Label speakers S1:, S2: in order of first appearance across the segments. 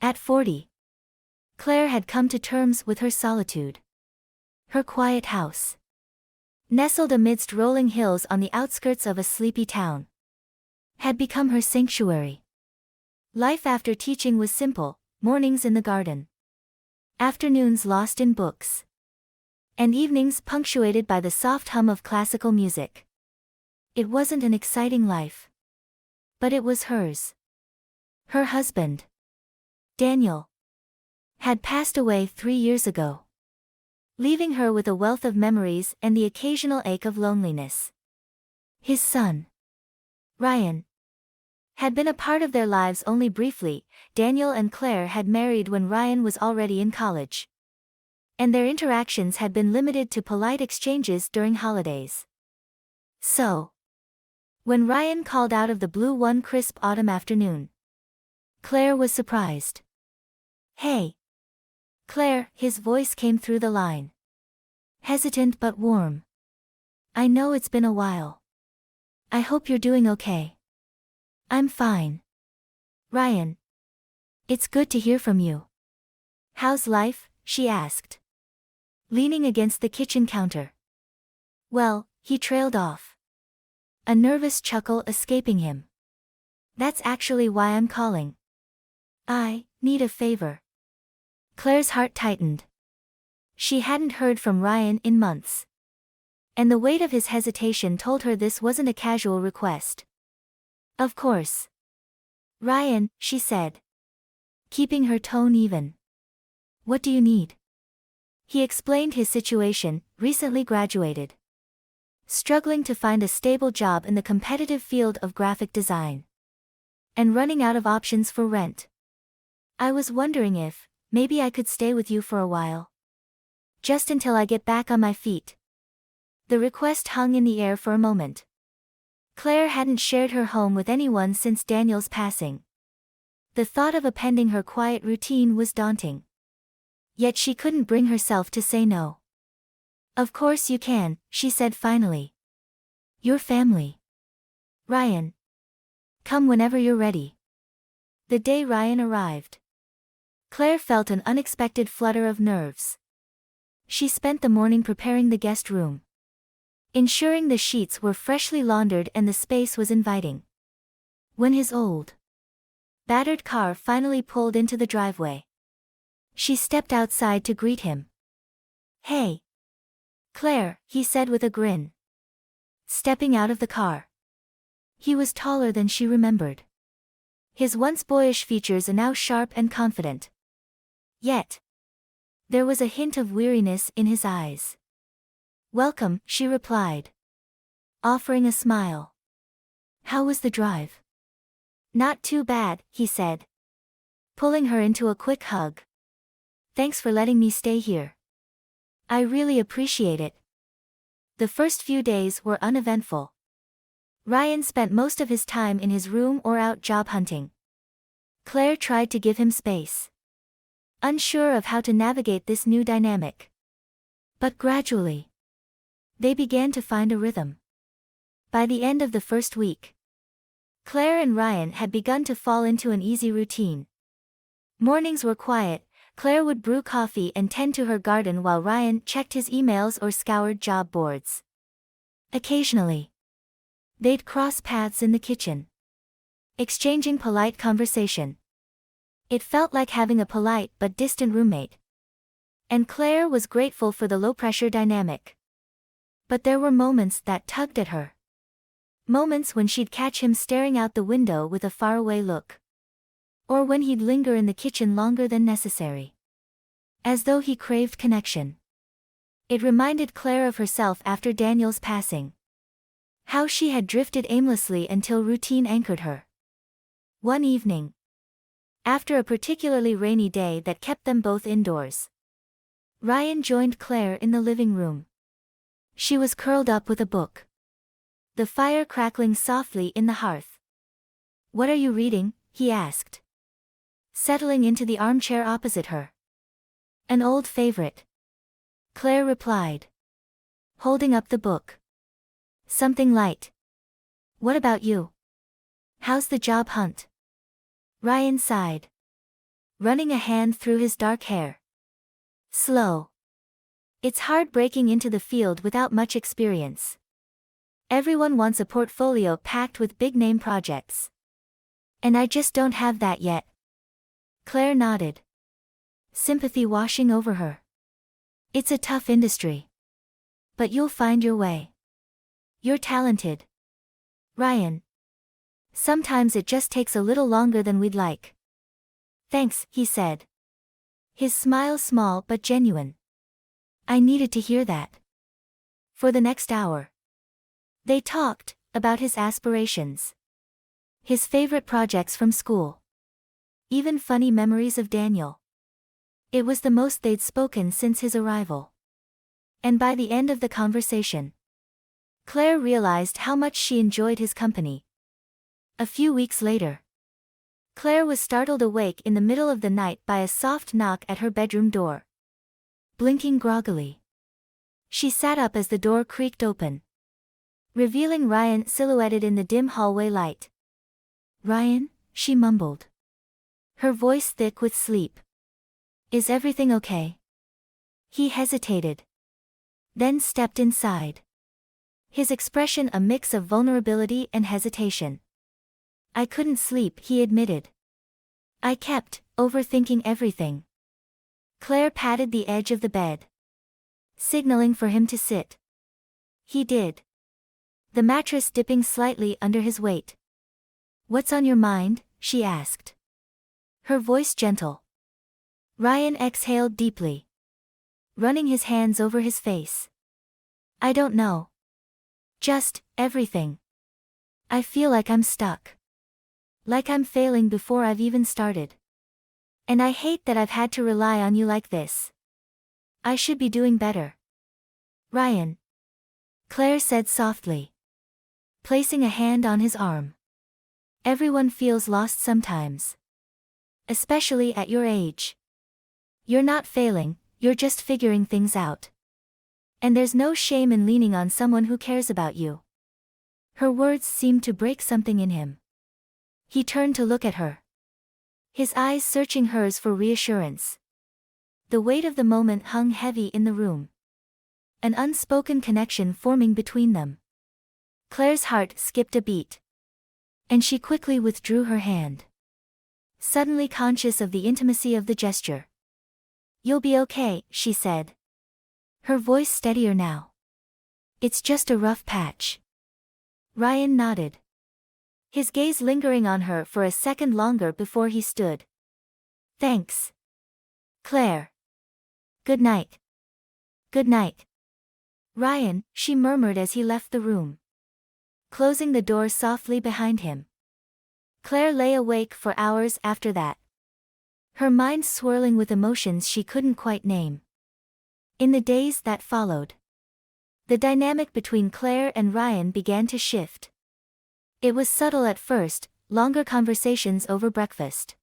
S1: At 40, Claire had come to terms with her solitude. Her quiet house, nestled amidst rolling hills on the outskirts of a sleepy town, had become her sanctuary. Life after teaching was simple: mornings in the garden, afternoons lost in books, and evenings punctuated by the soft hum of classical music. It wasn't an exciting life, but it was hers. Her husband, Daniel, had passed away 3 years ago, leaving her with a wealth of memories and the occasional ache of loneliness. His son, Ryan, had been a part of their lives only briefly. Daniel and Claire had married when Ryan was already in college, and their interactions had been limited to polite exchanges during holidays. So, when Ryan called out of the blue one crisp autumn afternoon, Claire was surprised. "Hey, Claire," his voice came through the line, hesitant but warm. "I know it's been a while. I hope you're doing okay." "I'm fine, Ryan. It's good to hear from you." "How's life?" she asked, leaning against the kitchen counter. "Well," he trailed off, a nervous chuckle escaping him. "That's actually why I'm calling. I need a favor." Claire's heart tightened. She hadn't heard from Ryan in months, and the weight of his hesitation told her this wasn't a casual request. "Of course, Ryan," she said, keeping her tone even. "What do you need?" He explained his situation: recently graduated, struggling to find a stable job in the competitive field of graphic design, and running out of options for rent. "I was wondering if, maybe I could stay with you for a while. Just until I get back on my feet." The request hung in the air for a moment. Claire hadn't shared her home with anyone since Daniel's passing. The thought of upending her quiet routine was daunting. Yet she couldn't bring herself to say no. "Of course you can," she said finally. "Your family, Ryan. Come whenever you're ready." The day Ryan arrived, Claire felt an unexpected flutter of nerves. She spent the morning preparing the guest room, ensuring the sheets were freshly laundered and the space was inviting. When his old, battered car finally pulled into the driveway, she stepped outside to greet him. "Hey, Claire," he said with a grin, stepping out of the car. He was taller than she remembered, his once boyish features now sharp and confident. Yet, there was a hint of weariness in his eyes. "Welcome," she replied, offering a smile. "How was the drive?" "Not too bad," he said, pulling her into a quick hug. "Thanks for letting me stay here. I really appreciate it." The first few days were uneventful. Ryan spent most of his time in his room or out job hunting. Claire tried to give him space, unsure of how to navigate this new dynamic. But gradually, they began to find a rhythm. By the end of the first week, Claire and Ryan had begun to fall into an easy routine. Mornings were quiet. Claire would brew coffee and tend to her garden while Ryan checked his emails or scoured job boards. Occasionally, they'd cross paths in the kitchen, exchanging polite conversation. It felt like having a polite but distant roommate, and Claire was grateful for the low-pressure dynamic. But there were moments that tugged at her. Moments when she'd catch him staring out the window with a faraway look, or when he'd linger in the kitchen longer than necessary, as though he craved connection. It reminded Claire of herself after Daniel's passing, how she had drifted aimlessly until routine anchored her. One evening, after a particularly rainy day that kept them both indoors, Ryan joined Claire in the living room. She was curled up with a book, the fire crackling softly in the hearth. "What are you reading?" he asked, settling into the armchair opposite her. "An old favorite," Claire replied, holding up the book. "Something light. What about you? How's the job hunt?" Ryan sighed. running a hand through his dark hair. Slow. It's hard breaking into the field without much experience. Everyone wants a portfolio packed with big-name projects. And I just don't have that yet. Claire nodded. Sympathy washing over her. It's a tough industry. But you'll find your way. You're talented. Ryan. Sometimes it just takes a little longer than we'd like. Thanks, he said. His smile small but genuine. I needed to hear that. For the next hour. They talked about his aspirations. His favorite projects from school. Even funny memories of Daniel. It was the most they'd spoken since his arrival. And by the end of the conversation, Claire realized how much she enjoyed his company. A few weeks later, Claire was startled awake in the middle of the night by a soft knock at her bedroom door. Blinking groggily, she sat up as the door creaked open, revealing Ryan silhouetted in the dim hallway light. Ryan, she mumbled, her voice thick with sleep. Is everything okay? He hesitated, then stepped inside. His expression a mix of vulnerability and hesitation. I couldn't sleep, he admitted. I kept overthinking everything. Claire patted the edge of the bed, signaling for him to sit. He did, the mattress dipping slightly under his weight. What's on your mind? She asked, her voice gentle. Ryan exhaled deeply, running his hands over his face. I don't know. Just everything. I feel like I'm stuck. Like I'm failing before I've even started. And I hate that I've had to rely on you like this. I should be doing better. Ryan. Claire said softly, placing a hand on his arm. Everyone feels lost sometimes. Especially at your age. You're not failing, you're just figuring things out. And there's no shame in leaning on someone who cares about you. Her words seemed to break something in him. He turned to look at her, his eyes searching hers for reassurance. The weight of the moment hung heavy in the room. An unspoken connection forming between them. Claire's heart skipped a beat, and she quickly withdrew her hand, suddenly conscious of the intimacy of the gesture. You'll be okay, she said, her voice steadier now. It's just a rough patch. Ryan nodded, his gaze lingering on her for a second longer before he stood. Thanks, Claire. Good night. Good night, Ryan, she murmured as he left the room, closing the door softly behind him. Claire lay awake for hours after that, her mind swirling with emotions she couldn't quite name. In the days that followed, the dynamic between Claire and Ryan began to shift. It was subtle at first, longer conversations over breakfast.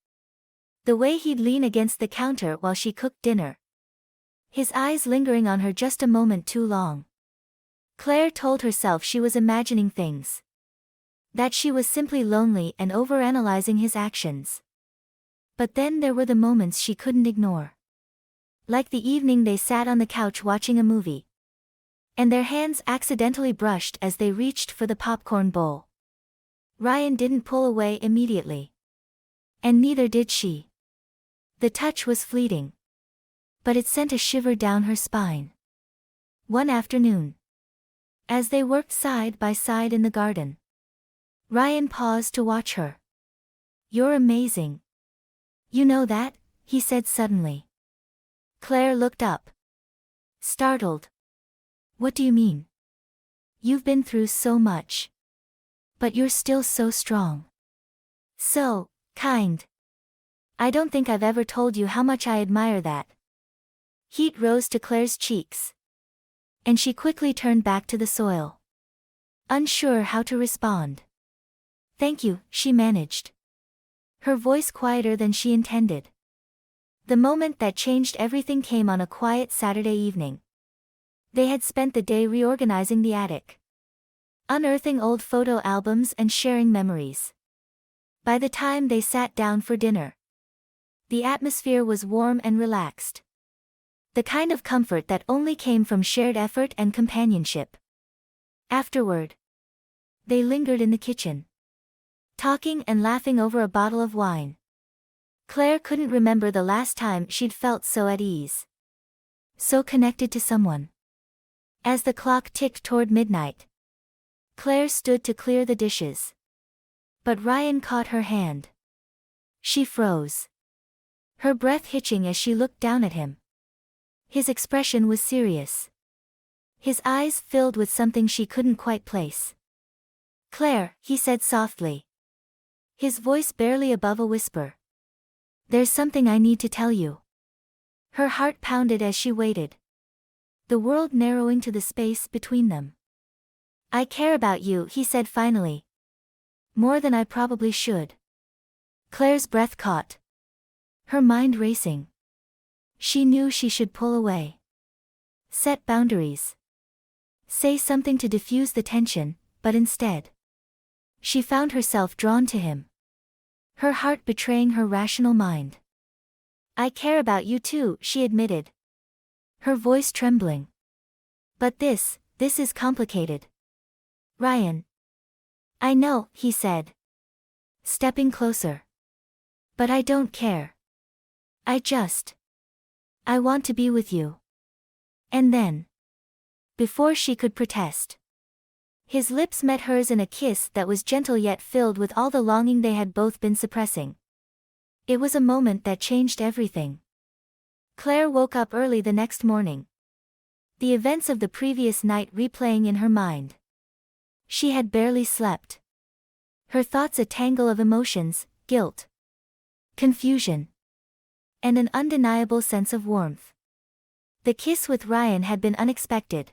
S1: The way he'd lean against the counter while she cooked dinner, his eyes lingering on her just a moment too long. Claire told herself she was imagining things, that she was simply lonely and overanalyzing his actions. But then there were the moments she couldn't ignore. Like the evening they sat on the couch watching a movie, and their hands accidentally brushed as they reached for the popcorn bowl. Ryan didn't pull away immediately. And neither did she. The touch was fleeting, but it sent a shiver down her spine. One afternoon, as they worked side by side in the garden, Ryan paused to watch her. You're amazing. You know that? He said suddenly. Claire looked up, startled. What do you mean? You've been through so much. But you're still so strong. So kind. I don't think I've ever told you how much I admire that. Heat rose to Claire's cheeks, and she quickly turned back to the soil, unsure how to respond. Thank you, she managed, her voice quieter than she intended. The moment that changed everything came on a quiet Saturday evening. They had spent the day reorganizing the attic, unearthing old photo albums and sharing memories. By the time they sat down for dinner, The atmosphere was warm and relaxed. The kind of comfort that only came from shared effort and companionship. Afterward, they lingered in the kitchen, talking and laughing over a bottle of wine. Claire couldn't remember the last time she'd felt so at ease, so connected to someone. As the clock ticked toward midnight, Claire stood to clear the dishes. But Ryan caught her hand. She froze, her breath hitching as she looked down at him. His expression was serious, his eyes filled with something she couldn't quite place. "Claire," he said softly, his voice barely above a whisper. "There's something I need to tell you." Her heart pounded as she waited, the world narrowing to the space between them. "I care about you," he said finally. "More than I probably should." Claire's breath caught, her mind racing. She knew she should pull away, set boundaries, say something to diffuse the tension, but instead, she found herself drawn to him, her heart betraying her rational mind. "I care about you too," she admitted, her voice trembling. "But this is complicated. Ryan." "I know," he said, stepping closer. "But I don't care. I want to be with you." And then, before she could protest, his lips met hers in a kiss that was gentle yet filled with all the longing they had both been suppressing. It was a moment that changed everything. Claire woke up early the next morning, the events of the previous night replaying in her mind. She had barely slept, her thoughts a tangle of emotions, guilt, confusion, and an undeniable sense of warmth. The kiss with Ryan had been unexpected,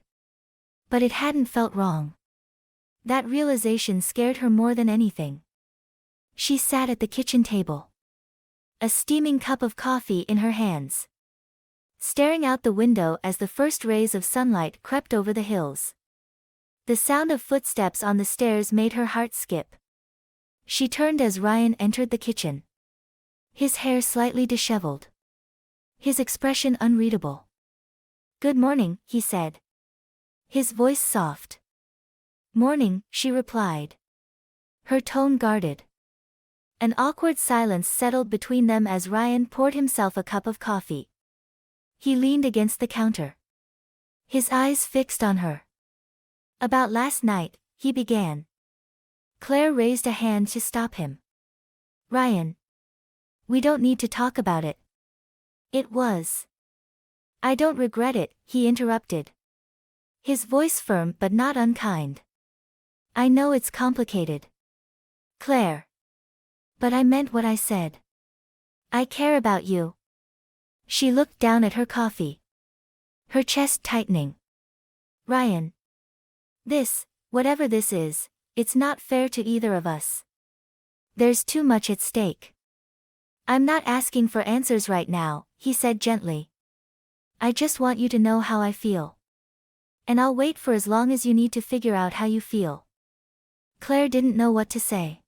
S1: but it hadn't felt wrong. That realization scared her more than anything. She sat at the kitchen table, a steaming cup of coffee in her hands, staring out the window as the first rays of sunlight crept over the hills. The sound of footsteps on the stairs made her heart skip. She turned as Ryan entered the kitchen, his hair slightly disheveled, his expression unreadable. "Good morning," he said, his voice soft. "Morning," she replied, her tone guarded. An awkward silence settled between them as Ryan poured himself a cup of coffee. He leaned against the counter, his eyes fixed on her. "About last night," he began. Claire raised a hand to stop him. "Ryan, we don't need to talk about it." "It was." "I don't regret it," he interrupted, his voice firm but not unkind. "I know it's complicated, Claire. But I meant what I said. I care about you." She looked down at her coffee, her chest tightening. "Ryan, whatever this is, it's not fair to either of us. There's too much at stake." "I'm not asking for answers right now," he said gently. "I just want you to know how I feel. And I'll wait for as long as you need to figure out how you feel." Claire didn't know what to say.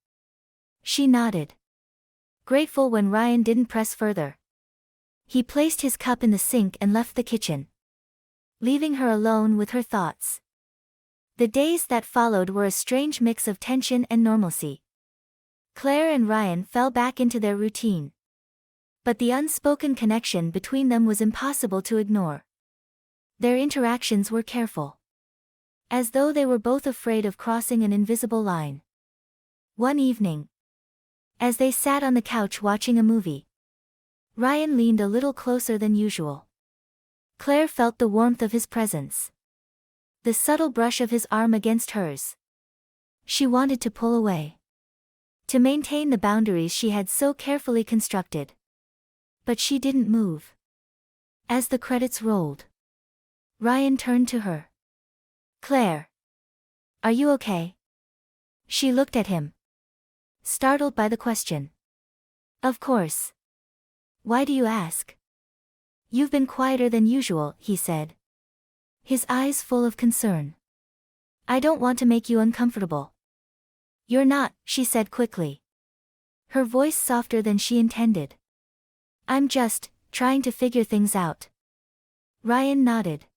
S1: She nodded, grateful when Ryan didn't press further. He placed his cup in the sink and left the kitchen, leaving her alone with her thoughts. The days that followed were a strange mix of tension and normalcy. Claire and Ryan fell back into their routine, but the unspoken connection between them was impossible to ignore. Their interactions were careful, as though they were both afraid of crossing an invisible line. One evening, as they sat on the couch watching a movie, Ryan leaned a little closer than usual. Claire felt the warmth of his presence, the subtle brush of his arm against hers. She wanted to pull away, to maintain the boundaries she had so carefully constructed. But she didn't move. As the credits rolled, Ryan turned to her. "Claire, are you okay?" She looked at him, startled by the question. "Of course. Why do you ask?" "You've been quieter than usual," he said, his eyes full of concern. "I don't want to make you uncomfortable." "You're not," she said quickly, her voice softer than she intended. I'm just trying to figure things out. Ryan nodded.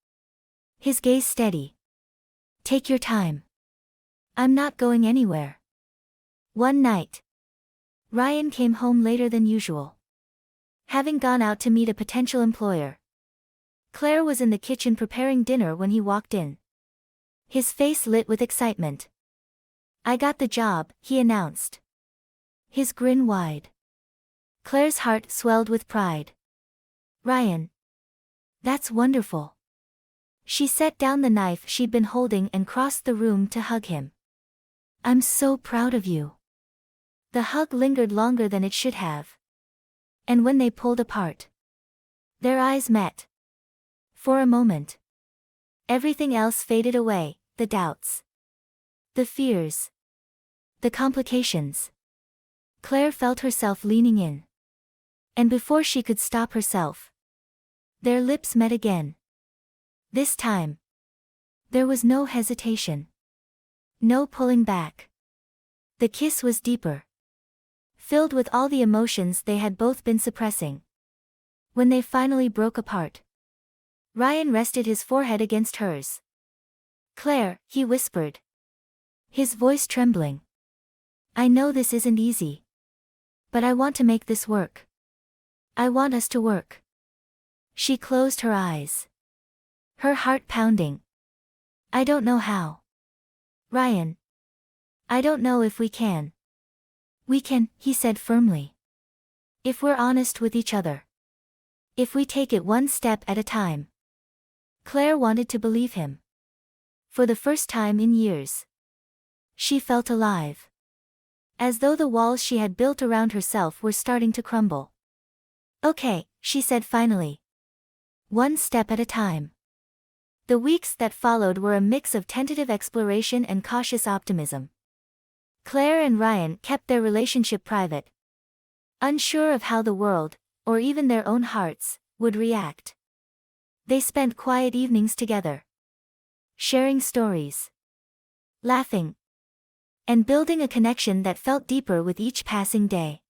S1: His gaze steady. Take your time. I'm not going anywhere. One night, Ryan came home later than usual. Having gone out to meet a potential employer. Claire was in the kitchen preparing dinner when he walked in. His face lit with excitement. I got the job, he announced. His grin wide. Claire's heart swelled with pride. Ryan. That's wonderful. She set down the knife she'd been holding and crossed the room to hug him. I'm so proud of you. The hug lingered longer than it should have. And when they pulled apart, their eyes met. For a moment, everything else faded away, the doubts, the fears, the complications. Claire felt herself leaning in. And before she could stop herself, their lips met again. This time, there was no hesitation. No pulling back. The kiss was deeper. Filled with all the emotions they had both been suppressing. When they finally broke apart, Ryan rested his forehead against hers. Claire, he whispered. His voice trembling. I know this isn't easy. But I want to make this work. I want us to work. She closed her eyes. Her heart pounding. I don't know how. Ryan. I don't know if we can. We can, he said firmly. If we're honest with each other. If we take it one step at a time. Claire wanted to believe him. For the first time in years. She felt alive. As though the walls she had built around herself were starting to crumble. Okay, she said finally. One step at a time. The weeks that followed were a mix of tentative exploration and cautious optimism. Claire and Ryan kept their relationship private. Unsure of how the world, or even their own hearts, would react. They spent quiet evenings together. Sharing stories. Laughing. And building a connection that felt deeper with each passing day.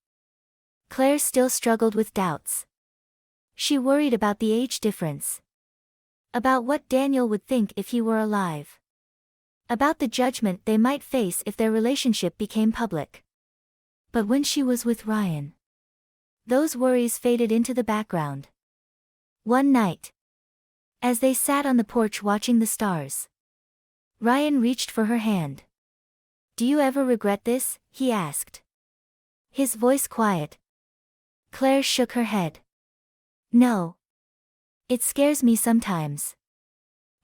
S1: Claire still struggled with doubts. She worried about the age difference. About what Daniel would think if he were alive. About the judgment they might face if their relationship became public. But when she was with Ryan, those worries faded into the background. One night, as they sat on the porch watching the stars, Ryan reached for her hand. Do you ever regret this? He asked. His voice quiet. Claire shook her head. No. It scares me sometimes.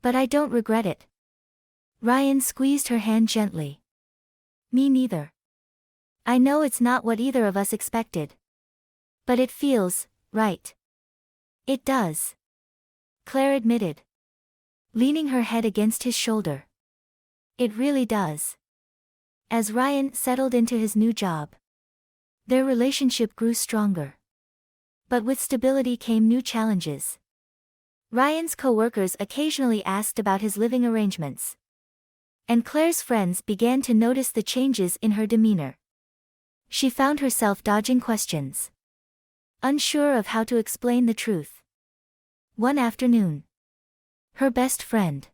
S1: But I don't regret it. Ryan squeezed her hand gently. Me neither. I know it's not what either of us expected. But it feels right. It does. Claire admitted. Leaning her head against his shoulder. It really does. As Ryan settled into his new job, their relationship grew stronger. But with stability came new challenges. Ryan's co-workers occasionally asked about his living arrangements. And Claire's friends began to notice the changes in her demeanor. She found herself dodging questions. Unsure of how to explain the truth. One afternoon, her best friend,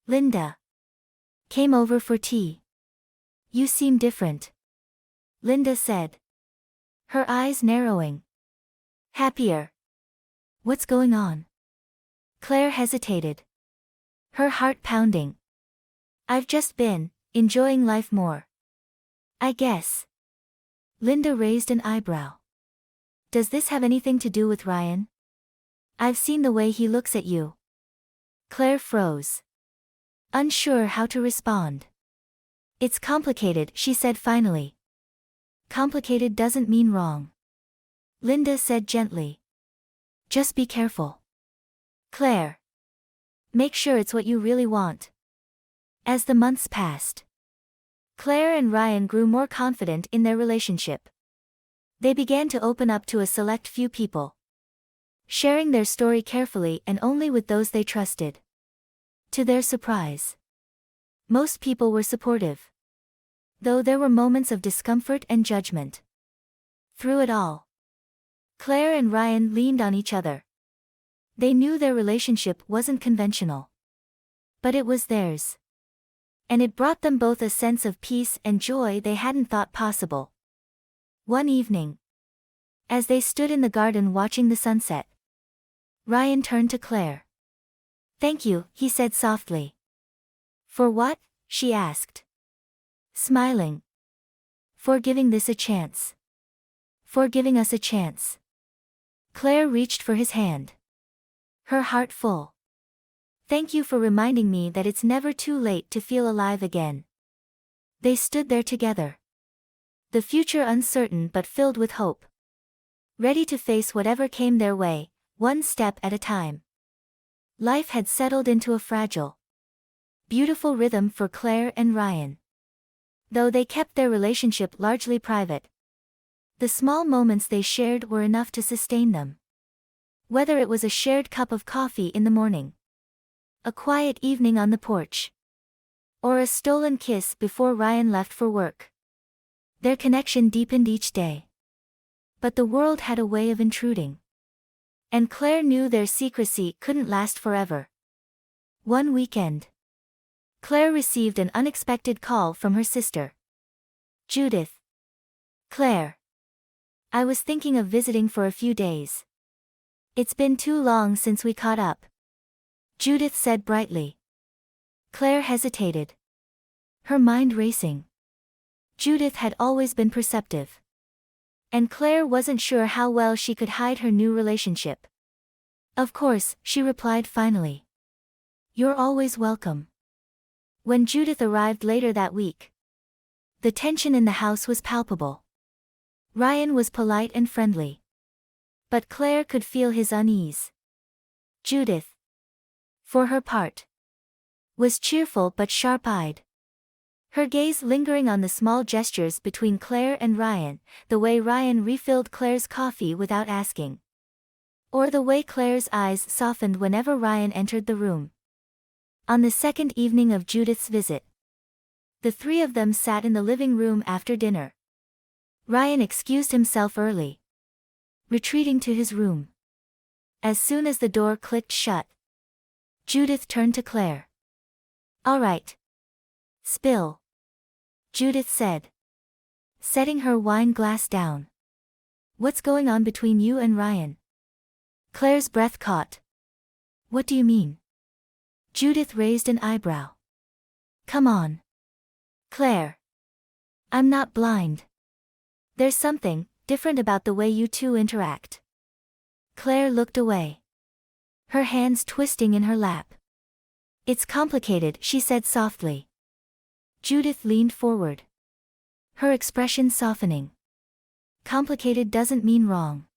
S1: Linda, came over for tea. You seem different, Linda said. Her eyes narrowing. Happier. What's going on? Claire hesitated. Her heart pounding. I've just been enjoying life more. I guess. Linda raised an eyebrow. Does this have anything to do with Ryan? I've seen the way he looks at you. Claire froze. Unsure how to respond. It's complicated, she said finally. Complicated doesn't mean wrong. Linda said gently. Just be careful. Claire. Make sure it's what you really want. As the months passed, Claire and Ryan grew more confident in their relationship. They began to open up to a select few people. Sharing their story carefully and only with those they trusted. To their surprise, most people were supportive. Though there were moments of discomfort and judgment. Through it all, Claire and Ryan leaned on each other. They knew their relationship wasn't conventional. But it was theirs. And it brought them both a sense of peace and joy they hadn't thought possible. One evening, as they stood in the garden watching the sunset, Ryan turned to Claire. "Thank you," he said softly. "For what?" she asked, smiling. "For giving this a chance. For giving us a chance." Claire reached for his hand, her heart full. "Thank you for reminding me that it's never too late to feel alive again." They stood there together, the future uncertain but filled with hope, ready to face whatever came their way, one step at a time. Life had settled into a fragile, beautiful rhythm for Claire and Ryan. Though they kept their relationship largely private, the small moments they shared were enough to sustain them. Whether it was a shared cup of coffee in the morning, a quiet evening on the porch, or a stolen kiss before Ryan left for work, their connection deepened each day. But the world had a way of intruding. And Claire knew their secrecy couldn't last forever. One weekend, Claire received an unexpected call from her sister. "Judith." "Claire. I was thinking of visiting for a few days. It's been too long since we caught up," Judith said brightly. Claire hesitated, her mind racing. Judith had always been perceptive, and Claire wasn't sure how well she could hide her new relationship. "Of course," she replied finally. "You're always welcome." When Judith arrived later that week, the tension in the house was palpable. Ryan was polite and friendly, but Claire could feel his unease. Judith, for her part, was cheerful but sharp-eyed, her gaze lingering on the small gestures between Claire and Ryan, the way Ryan refilled Claire's coffee without asking, or the way Claire's eyes softened whenever Ryan entered the room. On the second evening of Judith's visit, the three of them sat in the living room after dinner. Ryan excused himself early, retreating to his room. As soon as the door clicked shut, Judith turned to Claire. "All right. Spill," Judith said, setting her wine glass down. "What's going on between you and Ryan?" Claire's breath caught. "What do you mean?" Judith raised an eyebrow. "Come on, Claire. I'm not blind. There's something different about the way you two interact." Claire looked away, her hands twisting in her lap. "It's complicated," she said softly. Judith leaned forward, her expression softening. "Complicated doesn't mean wrong.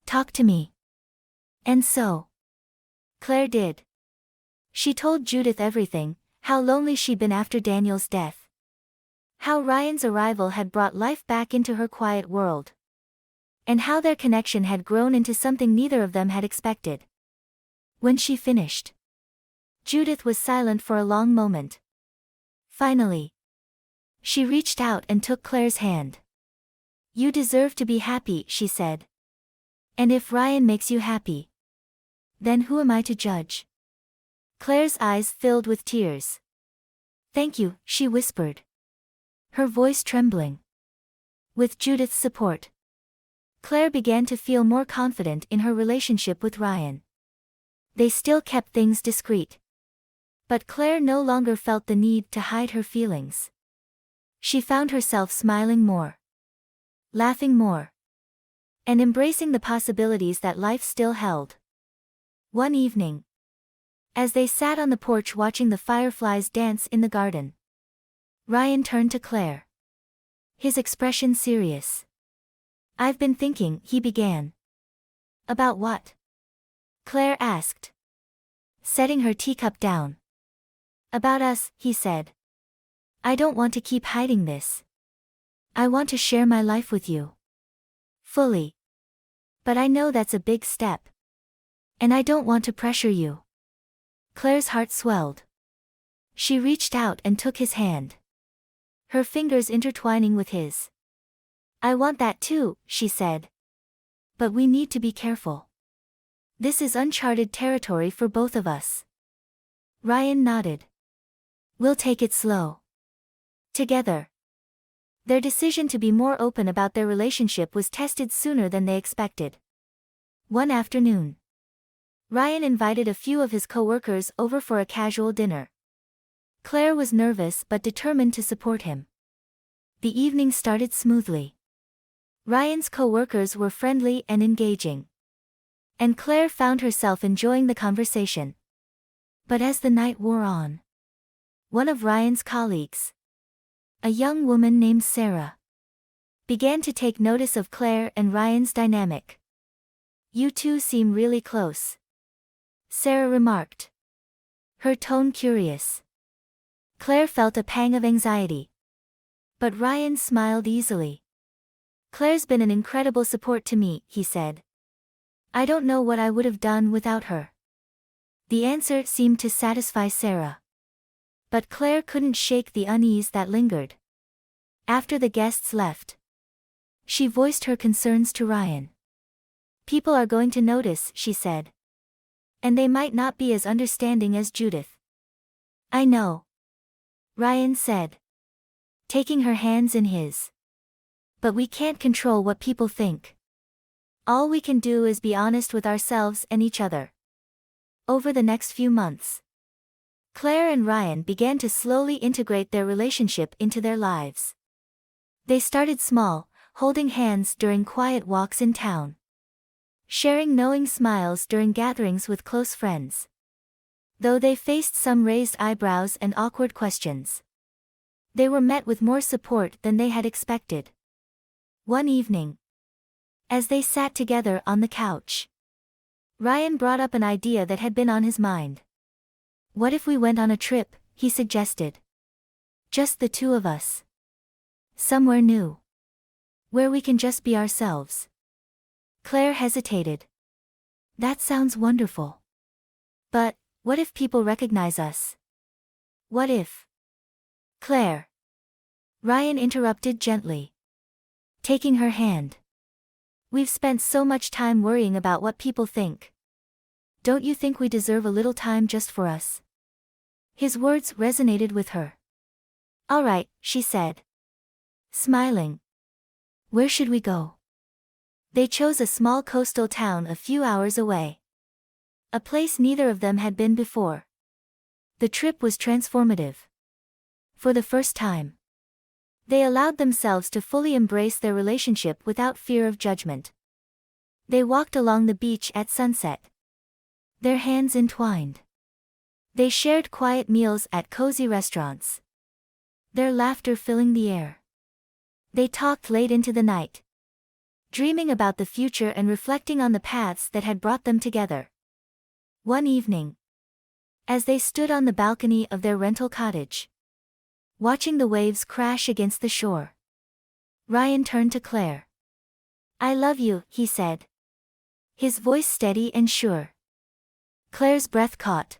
S1: Talk to me." And so, Claire did. She told Judith everything, how lonely she'd been after Daniel's death, how Ryan's arrival had brought life back into her quiet world, and how their connection had grown into something neither of them had expected. When she finished, Judith was silent for a long moment. Finally, she reached out and took Claire's hand. "You deserve to be happy," she said. "And if Ryan makes you happy, then who am I to judge?" Claire's eyes filled with tears. "Thank you," she whispered, her voice trembling. With Judith's support, Claire began to feel more confident in her relationship with Ryan. They still kept things discreet, but Claire no longer felt the need to hide her feelings. She found herself smiling more, laughing more, and embracing the possibilities that life still held. One evening, as they sat on the porch watching the fireflies dance in the garden, Ryan turned to Claire, his expression serious. "I've been thinking," he began. "About what?" Claire asked, setting her teacup down. "About us," he said. "I don't want to keep hiding this. I want to share my life with you. Fully. But I know that's a big step. And I don't want to pressure you." Claire's heart swelled. She reached out and took his hand, her fingers intertwining with his. "I want that too," she said. But we need to be careful. This is uncharted territory for both of us. Ryan nodded. We'll take it slow. Together. Their decision to be more open about their relationship was tested sooner than they expected. One afternoon, Ryan invited a few of his co-workers over for a casual dinner. Claire was nervous but determined to support him. The evening started smoothly. Ryan's co-workers were friendly and engaging. And Claire found herself enjoying the conversation. But as the night wore on, one of Ryan's colleagues, a young woman named Sarah, began to take notice of Claire and Ryan's dynamic. You two seem really close, Sarah remarked, her tone curious. Claire felt a pang of anxiety. But Ryan smiled easily. Claire's been an incredible support to me, he said. I don't know what I would have done without her. The answer seemed to satisfy Sarah. But Claire couldn't shake the unease that lingered. After the guests left, she voiced her concerns to Ryan. People are going to notice, she said. And they might not be as understanding as Judith. I know, Ryan said, taking her hands in his. But we can't control what people think. All we can do is be honest with ourselves and each other. Over the next few months, Claire and Ryan began to slowly integrate their relationship into their lives. They started small, holding hands during quiet walks in town, sharing knowing smiles during gatherings with close friends. Though they faced some raised eyebrows and awkward questions, they were met with more support than they had expected. One evening, as they sat together on the couch, Ryan brought up an idea that had been on his mind. What if we went on a trip, he suggested. Just the two of us. Somewhere new. Where we can just be ourselves. Claire hesitated. That sounds wonderful. But, what if people recognize us? What if? Claire. Ryan interrupted gently, taking her hand. We've spent so much time worrying about what people think. Don't you think we deserve a little time just for us? His words resonated with her. All right, she said, smiling. Where should we go? They chose a small coastal town a few hours away. A place neither of them had been before. The trip was transformative. For the first time, they allowed themselves to fully embrace their relationship without fear of judgment. They walked along the beach at sunset, their hands entwined. They shared quiet meals at cozy restaurants, their laughter filling the air. They talked late into the night, dreaming about the future and reflecting on the paths that had brought them together. One evening, as they stood on the balcony of their rental cottage, watching the waves crash against the shore, Ryan turned to Claire. I love you, he said, his voice steady and sure. Claire's breath caught.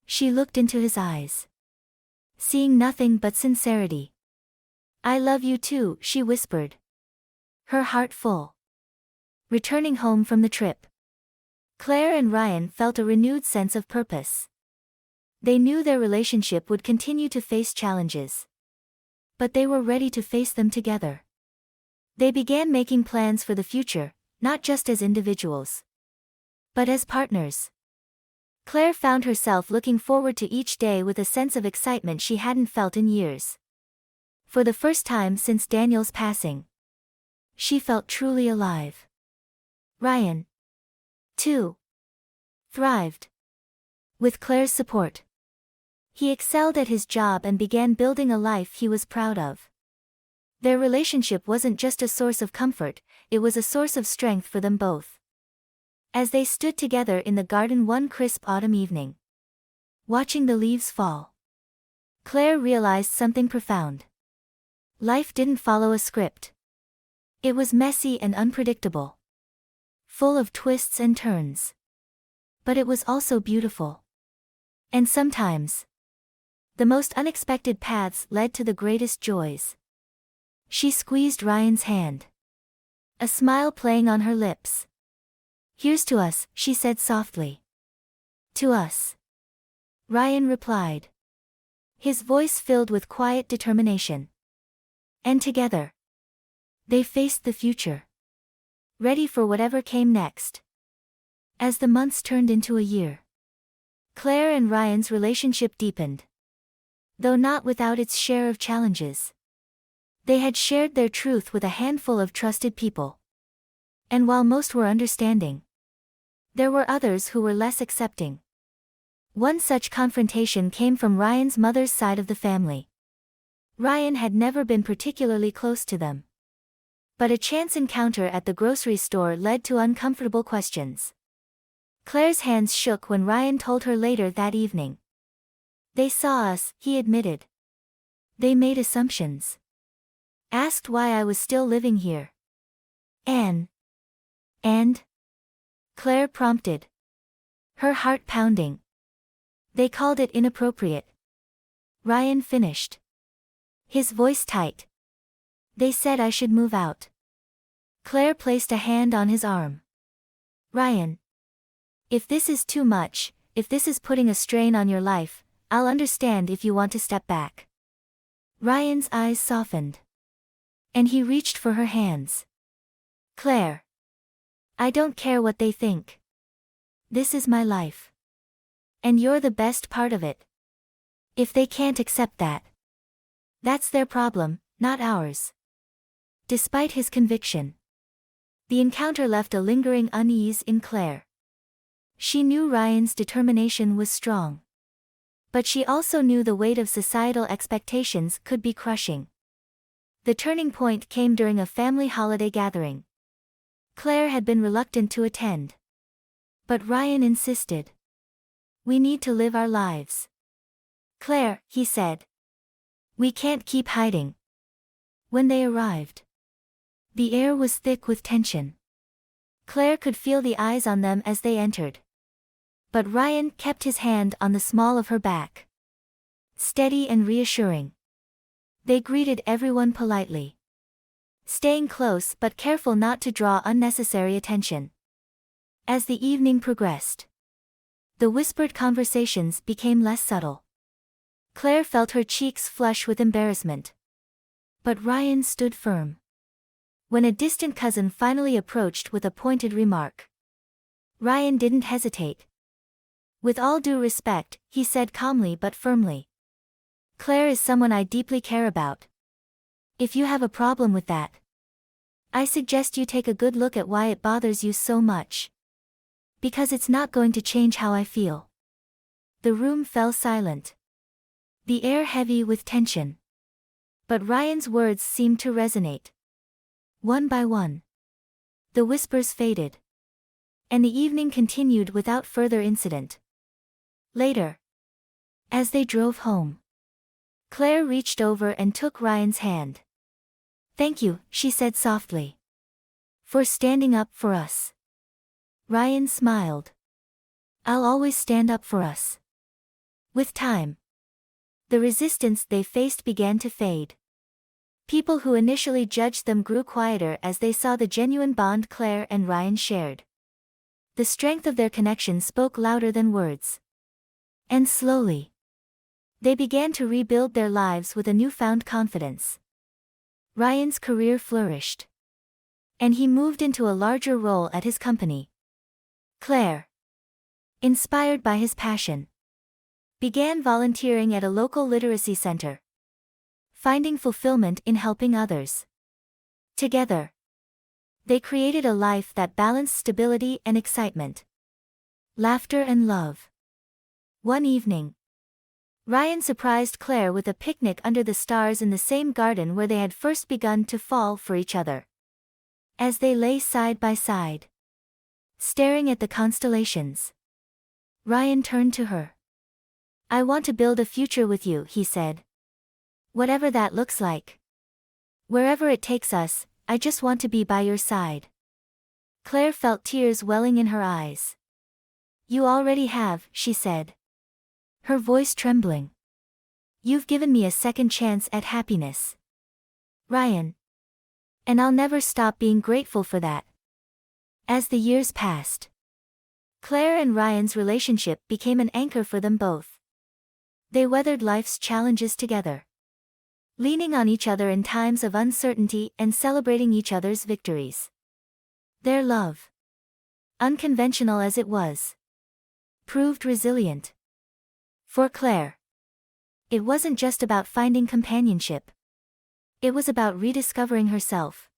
S1: She looked into his eyes, seeing nothing but sincerity. I love you too, she whispered, her heart full. Returning home from the trip, Claire and Ryan felt a renewed sense of purpose. They knew their relationship would continue to face challenges, but they were ready to face them together. They began making plans for the future, not just as individuals, but as partners. Claire found herself looking forward to each day with a sense of excitement she hadn't felt in years. For the first time since Daniel's passing, she felt truly alive. Ryan, too, thrived. With Claire's support, he excelled at his job and began building a life he was proud of. Their relationship wasn't just a source of comfort, it was a source of strength for them both. As they stood together in the garden one crisp autumn evening, watching the leaves fall, Claire realized something profound. Life didn't follow a script. It was messy and unpredictable, full of twists and turns. But it was also beautiful. And sometimes, the most unexpected paths led to the greatest joys. She squeezed Ryan's hand. a smile playing on her lips. "Here's to us," she said softly. "To us," Ryan replied, his voice filled with quiet determination. And together, they faced the future, ready for whatever came next. As the months turned into a year, Claire and Ryan's relationship deepened, though not without its share of challenges. They had shared their truth with a handful of trusted people. And while most were understanding, there were others who were less accepting. One such confrontation came from Ryan's mother's side of the family. Ryan had never been particularly close to them, but a chance encounter at the grocery store led to uncomfortable questions. Claire's hands shook when Ryan told her later that evening. "They saw us," he admitted. "They made assumptions. Asked why I was still living here." And Claire prompted, her heart pounding. "They called it inappropriate," Ryan finished, his voice tight. "They said I should move out." Claire placed a hand on his arm. "Ryan, if this is too much, if this is putting a strain on your life, I'll understand if you want to step back." Ryan's eyes softened, and he reached for her hands. "Claire, I don't care what they think. This is my life. And you're the best part of it. If they can't accept that, that's their problem, not ours." Despite his conviction, the encounter left a lingering unease in Claire. She knew Ryan's determination was strong, but she also knew the weight of societal expectations could be crushing. The turning point came during a family holiday gathering. Claire had been reluctant to attend, but Ryan insisted. "We need to live our lives, Claire," he said. "We can't keep hiding." When they arrived, the air was thick with tension. Claire could feel the eyes on them as they entered, but Ryan kept his hand on the small of her back, steady and reassuring. They greeted everyone politely, staying close but careful not to draw unnecessary attention. As the evening progressed, the whispered conversations became less subtle. Claire felt her cheeks flush with embarrassment, but Ryan stood firm. When a distant cousin finally approached with a pointed remark, Ryan didn't hesitate. "With all due respect," he said calmly but firmly, "Claire is someone I deeply care about. If you have a problem with that, I suggest you take a good look at why it bothers you so much. Because it's not going to change how I feel." The room fell silent, the air heavy with tension. But Ryan's words seemed to resonate. One by one, the whispers faded, and the evening continued without further incident. Later, as they drove home, Claire reached over and took Ryan's hand. "Thank you," she said softly, "for standing up for us." Ryan smiled. "I'll always stand up for us." With time, the resistance they faced began to fade. People who initially judged them grew quieter as they saw the genuine bond Claire and Ryan shared. The strength of their connection spoke louder than words. And slowly, they began to rebuild their lives with a newfound confidence. Ryan's career flourished, and he moved into a larger role at his company. Claire, inspired by his passion, began volunteering at a local literacy center, finding fulfillment in helping others. Together, they created a life that balanced stability and excitement, laughter and love. One evening, Ryan surprised Claire with a picnic under the stars in the same garden where they had first begun to fall for each other. As they lay side by side, staring at the constellations, Ryan turned to her. "I want to build a future with you," he said. "Whatever that looks like. Wherever it takes us, I just want to be by your side." Claire felt tears welling in her eyes. "You already have," she said, her voice trembling. "You've given me a second chance at happiness." Ryan, And I'll never stop being grateful for that. As the years passed, Claire and Ryan's relationship became an anchor for them both. They weathered life's challenges together, leaning on each other in times of uncertainty and celebrating each other's victories. Their love, unconventional as it was, proved resilient. For Claire, it wasn't just about finding companionship. It was about rediscovering herself.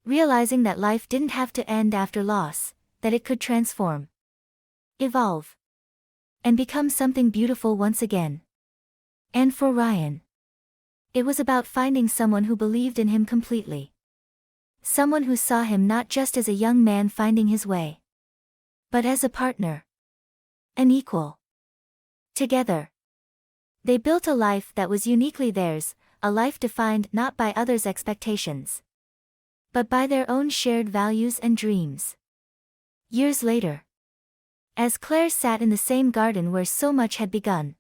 S1: Realizing that life didn't have to end after loss, that it could transform, evolve, and become something beautiful once again. And for Ryan, it was about finding someone who believed in him completely. Someone who saw him not just as a young man finding his way, but as a partner, an equal. Together, they built a life that was uniquely theirs, a life defined not by others' expectations, but by their own shared values and dreams. Years later, as Claire sat in the same garden where so much had begun,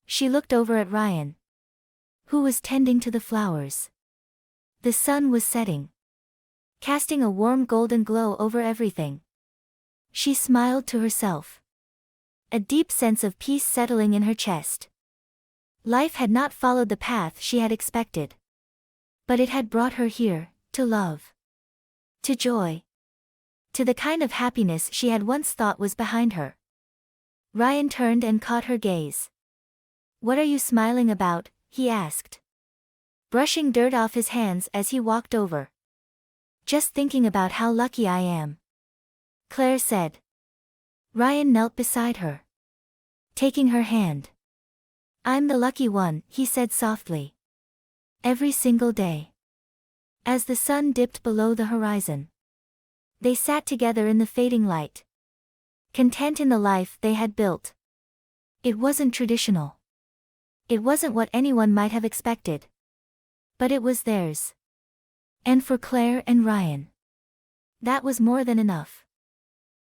S1: she looked over at Ryan, who was tending to the flowers. The sun was setting, casting a warm golden glow over everything. She smiled to herself, a deep sense of peace settling in her chest. Life had not followed the path she had expected, but it had brought her here, to love, to joy, to the kind of happiness she had once thought was behind her. Ryan turned and caught her gaze. "What are you smiling about?" he asked, brushing dirt off his hands as he walked over. "Just thinking about how lucky I am," Claire said. Ryan knelt beside her, taking her hand. "I'm the lucky one," he said softly. Every single day, as the sun dipped below the horizon, they sat together in the fading light, content in the life they had built. It wasn't traditional. It wasn't what anyone might have expected. But it was theirs. And for Claire and Ryan, that was more than enough.